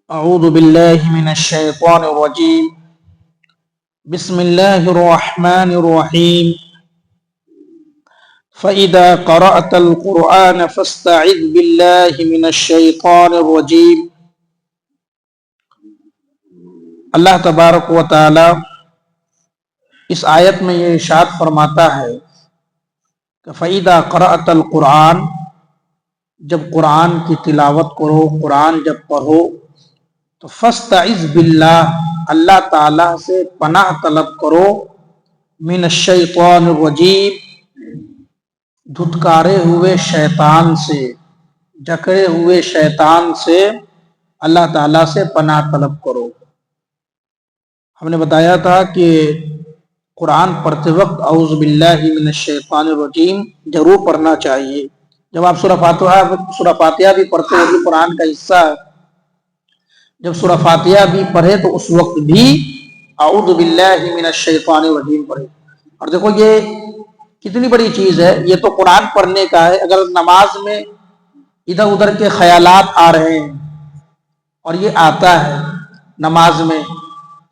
أعوذ بالله من الشيطان الرجيم بسم الله الرحمن الرحيم فإذا قرأت القرآن فاستعذ بالله من الشيطان الرجيم اللہ تبارک و تعالی اس آیت میں یہ ارشاد فرماتا ہے کہ فَإِذَا قَرَأْتَ الْقُرْآنَ جب قرآن کی تلاوت کرو، قرآن جب پڑھو تو فاستعذ باللہ اللہ تعالیٰ سے پناہ طلب کرو، من الشیطان الرجیم دھتکارے ہوئے شیطان سے، جکڑے ہوئے شیطان سے اللہ تعالیٰ سے پناہ طلب کرو۔ ہم نے بتایا تھا کہ قرآن پڑھتے وقت اعوذ باللہ من الشیطان الرجیم ضرور پڑھنا چاہیے۔ جب آپ سورہ فاتحہ بھی پڑھتے ہو، جو قرآن کا حصہ ہے، جب سورہ فاتحہ بھی پڑھے تو اس وقت بھی اعوذ باللہ من الشیطان الرجیم پڑھے۔ اور دیکھو یہ کتنی بڑی چیز ہے، یہ تو قرآن پڑھنے کا ہے۔ اگر نماز میں ادھر ادھر کے خیالات آ رہے ہیں، اور یہ آتا ہے نماز میں،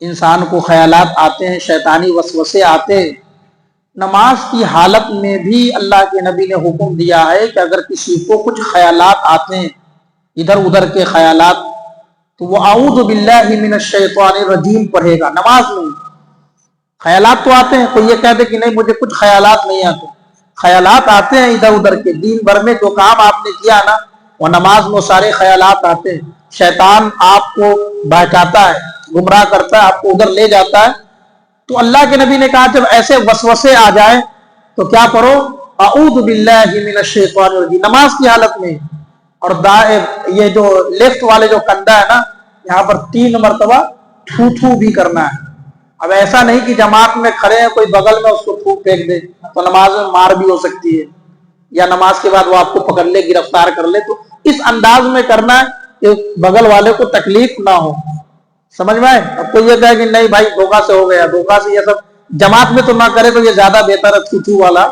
انسان کو خیالات آتے ہیں، شیطانی وسوسے آتے ہیں، نماز کی حالت میں بھی اللہ کے نبی نے حکم دیا ہے کہ اگر کسی کو کچھ خیالات آتے ہیں، ادھر ادھر کے خیالات، تو وہ اعوذ باللہ من الشیطان الرجیم پڑھے گا۔ نماز میں خیالات تو آتے ہیں، کوئی یہ کہتے کہ نہیں مجھے کچھ خیالات نہیں آتے، خیالات آتے ہیں ادھر ادھر کے، دین بھر میں جو کام آپ نے کیا نا، وہ نماز میں سارے خیالات آتے ہیں، شیطان آپ کو بہکاتا ہے، گمراہ کرتا ہے، آپ کو ادھر لے جاتا ہے۔ تو اللہ کے نبی نے کہا جب ایسے وسوسے آ جائیں تو کیا کرو، اعوذ باللہ من الشیطان الرجیم، نماز کی حالت میں۔ اور یہ جو لیفٹ والے جو کندھا ہے نا، یہاں پر 3 مرتبہ تھو تھو بھی کرنا ہے۔ اب ایسا نہیں کہ جماعت میں کھڑے ہیں، کوئی بغل میں اس کو تھو پھینک دے تو نماز میں مار بھی ہو سکتی ہے، یا نماز کے بعد وہ آپ کو پکڑ لے، گرفتار کر لے۔ تو اس انداز میں کرنا ہے کہ بغل والے کو تکلیف نہ ہو، سمجھ میں آئے۔ اب کوئی یہ کہے کہ نہیں بھائی دھوکہ سے ہو گیا، دھوکہ سے یہ سب جماعت میں تو نہ کرے، تو یہ زیادہ بہتر ہے تھو تھو والا۔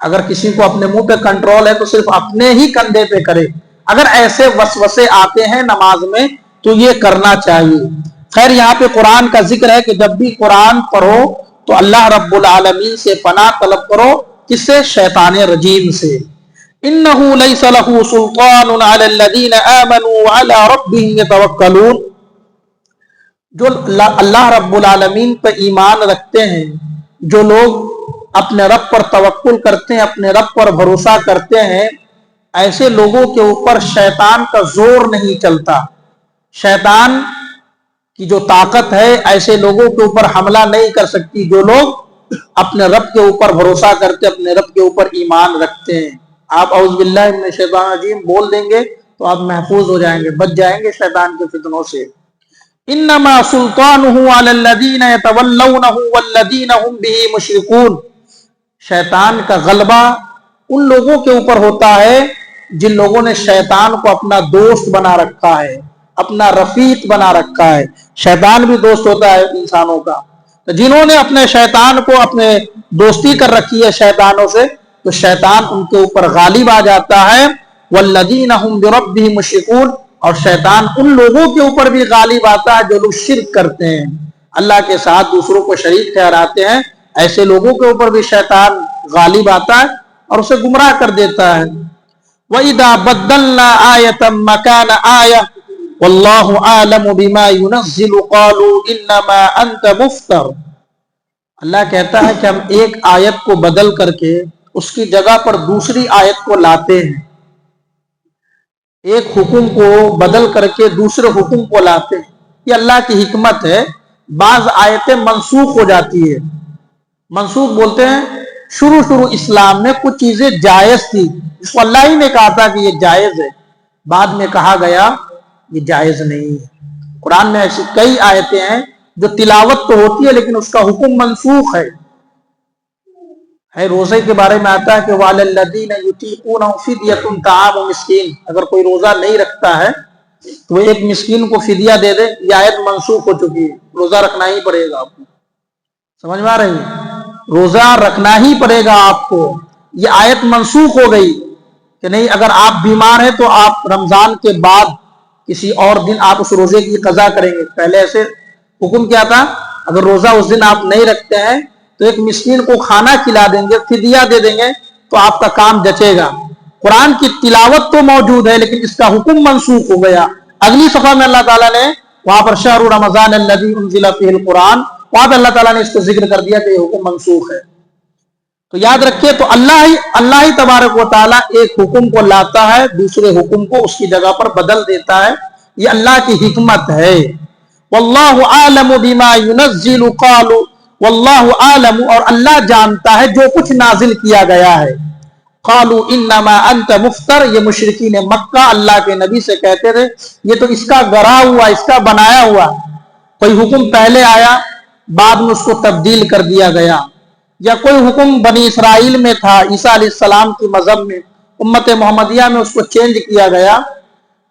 اگر کسی کو اپنے منہ پہ کنٹرول ہے تو صرف اپنے ہی کندھے پہ کرے۔ اگر ایسے وسوسے آتے ہیں نماز میں تو یہ کرنا چاہیے۔ خیر یہاں پہ قرآن کا ذکر ہے کہ جب بھی قرآن پڑھو تو اللہ رب العالمین سے پناہ طلب کرو، کس سے؟ شیطان رجیم سے۔ اِنَّهُ لَيْسَ لَهُ سُلْطَانٌ عَلَى الَّذِينَ آمَنُوا وَعَلَى رَبِّهِمْ يَتَوَكَّلُونَ جو اللہ رب العالمین پہ ایمان رکھتے ہیں، جو لوگ اپنے رب پر توکل کرتے ہیں، اپنے رب پر بھروسہ کرتے ہیں، ایسے لوگوں کے اوپر شیطان کا زور نہیں چلتا، شیطان کی جو طاقت ہے ایسے لوگوں کے اوپر حملہ نہیں کر سکتی، جو لوگ اپنے رب کے اوپر بھروسہ کرتے، اپنے رب کے اوپر ایمان رکھتے ہیں۔ آپ اعوذ باللہ من الشیطان الرجیم بول دیں گے تو آپ محفوظ ہو جائیں گے، بچ جائیں گے شیطان کے فتنوں سے۔ انما سلطانہ علی الذین یتولونہ والذین هم بہ مشرکون شیطان کا غلبہ ان لوگوں کے اوپر ہوتا ہے جن لوگوں نے شیطان کو اپنا دوست بنا رکھا ہے، اپنا رفیق بنا رکھا ہے۔ شیطان بھی دوست ہوتا ہے انسانوں کا، تو جنہوں نے اپنے شیطان کو اپنے دوستی کر رکھی ہے شیطانوں سے، تو شیطان ان کے اوپر غالب آ جاتا ہے۔ والذین هم بربهم مشرکون اور شیطان ان لوگوں کے اوپر بھی غالب آتا ہے جو لوگ شرک کرتے ہیں، اللہ کے ساتھ دوسروں کو شریک ٹھہراتے ہیں، ایسے لوگوں کے اوپر بھی شیطان غالب آتا ہے اور اسے گمراہ کر دیتا ہے۔ وَإِذَا بَدَّلْنَا آيَةً مَكَانَ آيَةٍ وَاللَّهُ أَعْلَمُ بِمَا يُنَزِّلُ قَالُوا إِنَّمَا أَنْتَ مُفْتَرٍ اللہ کہتا ہے کہ ہم ایک آیت کو بدل کر کے اس کی جگہ پر دوسری آیت کو لاتے ہیں، ایک حکم کو بدل کر کے دوسرے حکم کو لاتے ہیں۔ یہ اللہ کی حکمت ہے۔ بعض آیتیں منسوخ ہو جاتی ہے، منسوخ بولتے ہیں شروع اسلام میں کچھ چیزیں جائز تھی، جس کو اللہ ہی نے کہا تھا کہ یہ جائز ہے، بعد میں کہا گیا یہ جائز نہیں ہے۔ قرآن میں ایسی کئی آیتیں ہیں جو تلاوت تو ہوتی ہے لیکن اس کا حکم منسوخ ہے۔ روزے کے بارے میں آتا ہے کہ وَعَلَى الَّذِينَ يُطِيقُونَهُ فِدْيَةٌ طَعَامُ مِسْكِينٍ اگر کوئی روزہ نہیں رکھتا ہے تو وہ ایک مسکین کو فدیہ دے دے۔ یہ آیت منسوخ ہو چکی ہے، روزہ رکھنا ہی پڑے گا آپ کو، سمجھ میں آ رہی ہے؟ روزہ رکھنا ہی پڑے گا آپ کو۔ یہ آیت منسوخ ہو گئی کہ نہیں، اگر آپ بیمار ہیں تو آپ رمضان کے بعد کسی اور دن آپ اس روزے کی قضا کریں گے. پہلے ایسے حکم کیا تھا, اگر روزہ اس دن آپ نہیں رکھتے ہیں تو ایک مسکین کو کھانا کھلا دیں گے, فدیہ دے دیں گے, تو آپ کا کام جچے گا. قرآن کی تلاوت تو موجود ہے لیکن اس کا حکم منسوخ ہو گیا. اگلی صفحہ میں اللہ تعالیٰ نے وہاں پر شہر رمضان الذی انزل فیہ القرآن, وہاں پہ اللہ تعالیٰ نے اس کو ذکر کر دیا کہ یہ حکم منسوخ ہے. تو یاد رکھیے, تو اللہ ہی تبارک و تعالیٰ ایک حکم کو لاتا ہے, دوسرے حکم کو اس کی جگہ پر بدل دیتا ہے. یہ اللہ کی حکمت ہے. واللہ عالم بما ينزل قالوا واللہ عالم, اور اللہ جانتا ہے جو کچھ نازل کیا گیا ہے. قالوا انما انت مفتر, یہ مشرکین مکہ اللہ کے نبی سے کہتے تھے یہ تو اس کا گڑھا ہوا, اس کا بنایا ہوا, کوئی حکم پہلے آیا بعد میں اس کو تبدیل کر دیا گیا, یا کوئی حکم بنی اسرائیل میں تھا عیسیٰ علیہ السلام کی مذہب میں, امت محمدیہ میں اس کو چینج کیا گیا.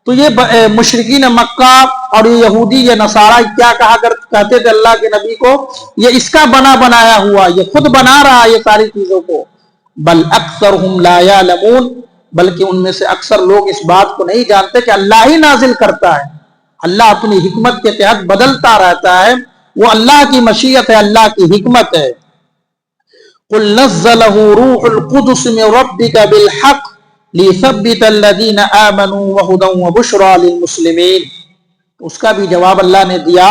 تو یہ مشرکین مکہ اور یہ یہودی یہ نصارہ کیا کہتے تھے اللہ کے نبی کو, یہ اس کا بنا بنایا ہوا, یہ خود بنا رہا ہے یہ ساری چیزوں کو. بل اکثرهم لا یعلمون, بلکہ ان میں سے اکثر لوگ اس بات کو نہیں جانتے کہ اللہ ہی نازل کرتا ہے. اللہ اپنی حکمت کے تحت بدلتا رہتا ہے, وہ اللہ کی مشیت ہے, اللہ کی حکمت ہے. قل نزلہ روح القدس من ربک بالحق لِيَثَبِّتَ الَّذِينَ آمَنُوا وَهُدًى وَبُشْرَى لِلْمُسْلِمِينَ. اس کا بھی جواب اللہ نے دیا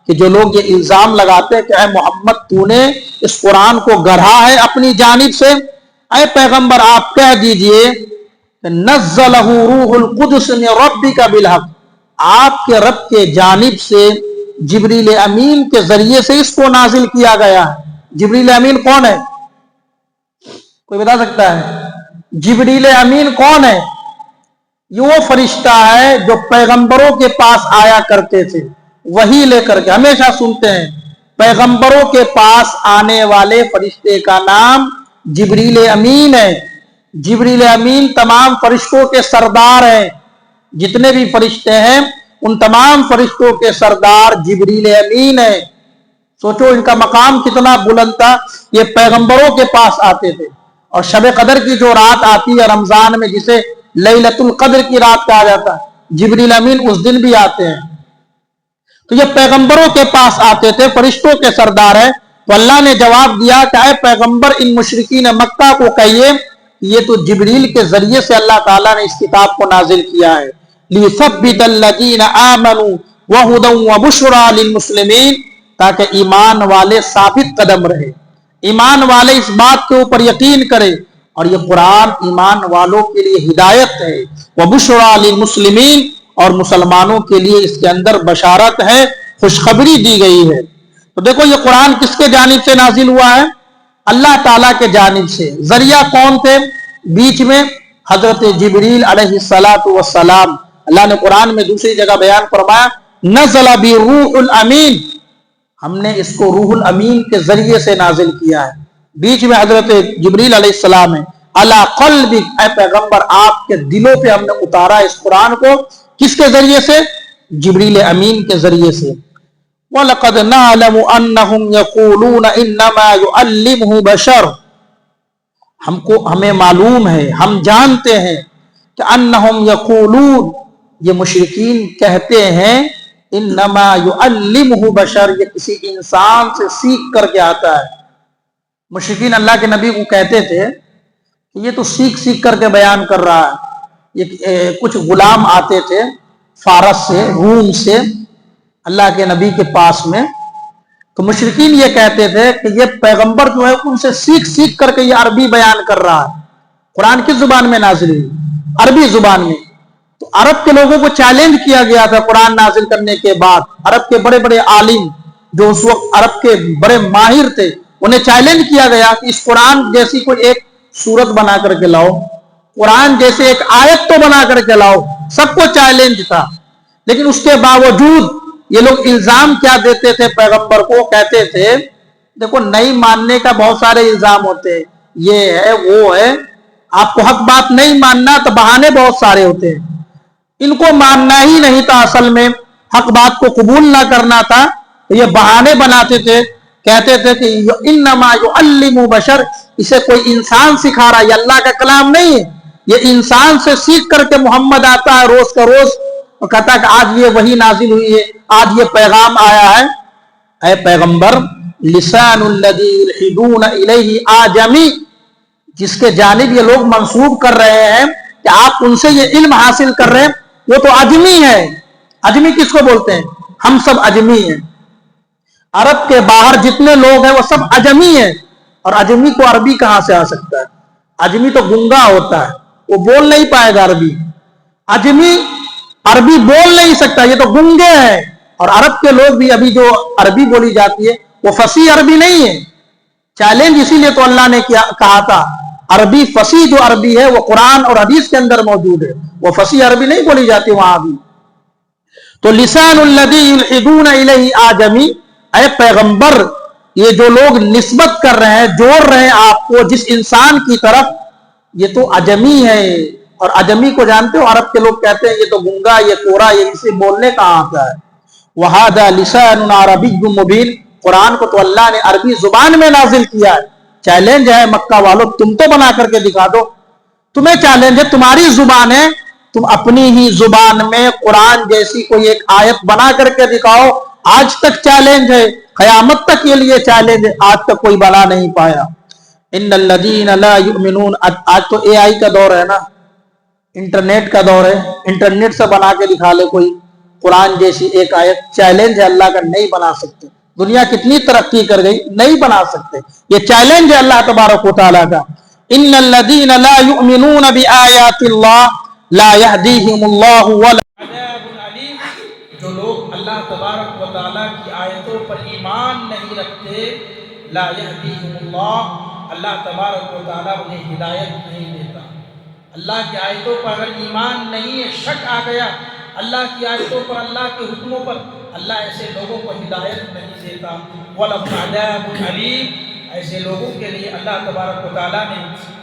کہ جو لوگ یہ الزام لگاتے ہیں کہ اے محمد تو نے اس قرآن کو گڑھا ہے اپنی جانب سے, اے پیغمبر آپ کہہ دیجئے نزلہ روح القدس من ربک بالحق, آپ کے رب کے جانب سے جبریل امین کے ذریعے سے اس کو نازل کیا گیا ہے. جبریل امین کون ہے؟ کوئی بتا سکتا ہے؟ جبریل امین کون ہے؟ یہ وہ فرشتہ ہے جو پیغمبروں کے پاس آیا کرتے تھے وہی لے کر کے, ہمیشہ سنتے ہیں پیغمبروں کے پاس آنے والے فرشتے کا نام جبریل امین ہے. جبریل امین تمام فرشتوں کے سردار ہیں, جتنے بھی فرشتے ہیں ان تمام فرشتوں کے سردار جبریل امین ہے. سوچو ان کا مقام کتنا بلند تھا. یہ پیغمبروں کے پاس آتے تھے, اور شب قدر کی جو رات آتی ہے رمضان میں جسے لیلۃ القدر کی رات کہا جاتا ہے, جبریل امین اس دن بھی آتے ہیں. تو یہ پیغمبروں کے پاس آتے تھے, فرشتوں کے سردار ہیں. تو اللہ نے جواب دیا کہ اے پیغمبر ان مشرکین مکہ کو کہیے یہ تو جبریل کے ذریعے سے اللہ تعالیٰ نے اس کتاب کو نازل کیا ہے. لِيُثَبِّتَ الَّذِينَ آمَنُوا وَهُدًى وَبُشْرَى لِلْمُسْلِمِينَ, تاکہ ایمان والے ثابت قدم رہے, ایمان والے اس بات کے اوپر یقین کرے, اور یہ قرآن ایمان والوں کے لیے ہدایت ہے. وَبُشْرَى لِلْمُسْلِمِينَ, اور مسلمانوں کے لیے اس کے اندر بشارت ہے, خوشخبری دی گئی ہے. تو دیکھو یہ قرآن کس کے جانب سے نازل ہوا ہے؟ اللہ تعالیٰ کے جانب سے. ذریعہ کون تھے بیچ میں؟ حضرت جبریل علیہ السلام. اللہ نے قرآن میں دوسری جگہ بیان فرمایا نزل بروح الامین, ہم نے اس کو روح الامین کے ذریعے سے نازل کیا ہے. بیچ میں حضرت جبریل علیہ السلام ہے. علی قلبک, اے پیغمبر آپ کے دلوں پہ ہم نے اتارا اس قرآن کو. کس کے ذریعے سے؟ جبریل امین کے ذریعے سے. وَلَقَدْ نَعْلَمُ أَنَّهُمْ يَقُولُونَ إِنَّمَا يُعَلِّمُهُ بَشَرٌ, ہمیں معلوم ہے, ہم جانتے ہیں کہ انہم یقولون, یہ مشرکین کہتے ہیں انما یعلمہ بشر, یہ کسی انسان سے سیکھ کر کے آتا ہے. مشرکین اللہ کے نبی کو کہتے تھے کہ یہ تو سیکھ کر کے بیان کر رہا ہے. یہ کچھ غلام آتے تھے فارس سے, روم سے, اللہ کے نبی کے پاس میں. تو مشرکین یہ کہتے تھے کہ یہ پیغمبر جو ہے ان سے سیکھ کر کے یہ عربی بیان کر رہا ہے. قرآن کس زبان میں نازل ہوئی؟ عربی زبان میں. تو عرب کے لوگوں کو چیلنج کیا گیا تھا قرآن نازل کرنے کے بعد. عرب کے بڑے بڑے عالم جو اس وقت عرب کے بڑے ماہر تھے, انہیں چیلنج کیا گیا کہ اس قرآن جیسی کوئی ایک سورت بنا کر کے لاؤ, قرآن جیسے ایک آیت تو بنا کر کے لاؤ. سب کو چیلنج تھا, لیکن اس کے باوجود یہ لوگ الزام کیا دیتے تھے پیغمبر کو, کہتے تھے دیکھو نہیں ماننے کا بہت سارے الزام ہوتے ہیں, یہ ہے وہ ہے, آپ کو حق بات نہیں ماننا تو بہانے بہت سارے ہوتے ہیں. ان کو ماننا ہی نہیں تھا, اصل میں حق بات کو قبول نہ کرنا تھا, تو یہ بہانے بناتے تھے. کہتے تھے کہ انما یعلم بشر, اسے کوئی انسان سکھا رہا ہے, یہ اللہ کا کلام نہیں ہے, یہ انسان سے سیکھ کر کے محمد آتا ہے روز کا روز اور کہتا ہے کہ آج یہ وحی نازل ہوئی ہے، آج یہ پیغام آیا ہے۔ اے پیغمبر، لسان الذی یلحدون الیہ اعجمی، جس کے جانب یہ لوگ منسوب کر رہے ہیں کہ آپ ان سے یہ علم حاصل کر رہے ہیں، وہ تو عجمی ہے۔ عجمی کس کو بولتے ہیں؟ ہم سب عجمی ہیں۔ عرب کے باہر جتنے لوگ ہیں وہ سب عجمی ہیں، اور عجمی کو عربی کہاں سے آ سکتا ہے؟ عجمی تو گنگا ہوتا ہے، وہ بول نہیں پائے گا عربی۔ عجمی عربی بول نہیں سکتا، یہ تو گنگے ہیں۔ اور عرب کے لوگ بھی ابھی جو عربی بولی جاتی ہے وہ فصیح عربی نہیں ہے۔ چیلنج اسی لیے تو اللہ نے کہا تھا عربی فصیح جو عربی ہے وہ قرآن اور حدیث کے اندر موجود ہے، وہ فصیح عربی نہیں بولی جاتی وہاں بھی۔ تو لسان الذی یلحدون الیہ اعجمی، اے پیغمبر یہ جو لوگ نسبت کر رہے ہیں، جوڑ رہے ہیں آپ کو جس انسان کی طرف، یہ تو عجمی ہے۔ اور عجمی کو جانتے ہو عرب کے لوگ کہتے ہیں یہ تو گنگا، یہ کورا، یہ اسے بولنے کہاں آتا ہے۔ وَهَذَا لِسَانٌ عَرَبِيٌّ مُبِينٌ، قرآن کو تو اللہ نے عربی زبان میں نازل کیا ہے۔ چیلنج ہے مکہ والوں، تم تو بنا کر کے دکھا دو، تمہیں چیلنج ہے، تمہاری زبان ہے، تم اپنی ہی زبان میں قرآن جیسی کوئی ایک آیت بنا کر کے دکھاؤ۔ آج تک چیلنج ہے، قیامت تک کے لیے چیلنج ہے، آج تک کوئی بنا نہیں پایا۔ ان الذین لا یؤمنون، آج تو اے آئی کا دور ہے نا، انٹرنیٹ کا دور ہے، انٹرنیٹ سے بنا کے دکھا لے کوئی قرآن جیسی ایک آیت۔ چیلنج ہے اللہ کا، نہیں بنا سکتے۔ دنیا کتنی ترقی کر گئی، نہیں بنا سکتے۔ یہ چیلنج ہے اللہ تبارک و تعالیٰ کا۔ ان الذین لا یؤمنون بآیات اللہ لا یہدیہم اللہ ولا عذاب علیم، جو لوگ اللہ تبارک و تعالیٰ کی آیتوں پر ایمان نہیں رکھتے، لا یہدیہم اللہ، اللہ تبارک و تعالیٰ انہیں ہدایت نہیں دیتا۔ اللہ کی آیتوں پر اگر ایمان نہیں ہے، شک آ گیا اللہ کی آیتوں پر، اللہ کے حکموں پر، اللہ ایسے لوگوں کو ہدایت نہیں دیتا۔ وَلَهُمْ عَذَابٌ عَلِيمٌ، ایسے لوگوں کے لیے اللہ تبارک و تعالیٰ نے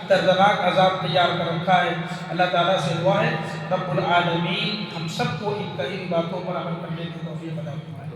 دردناک عذاب تیار کر رکھا ہے۔ اللہ تعالیٰ سے دعا ہے رب العالمین ہم سب کو ان کہی باتوں پر عمل کرنے کی توفیق عطا فرمائے۔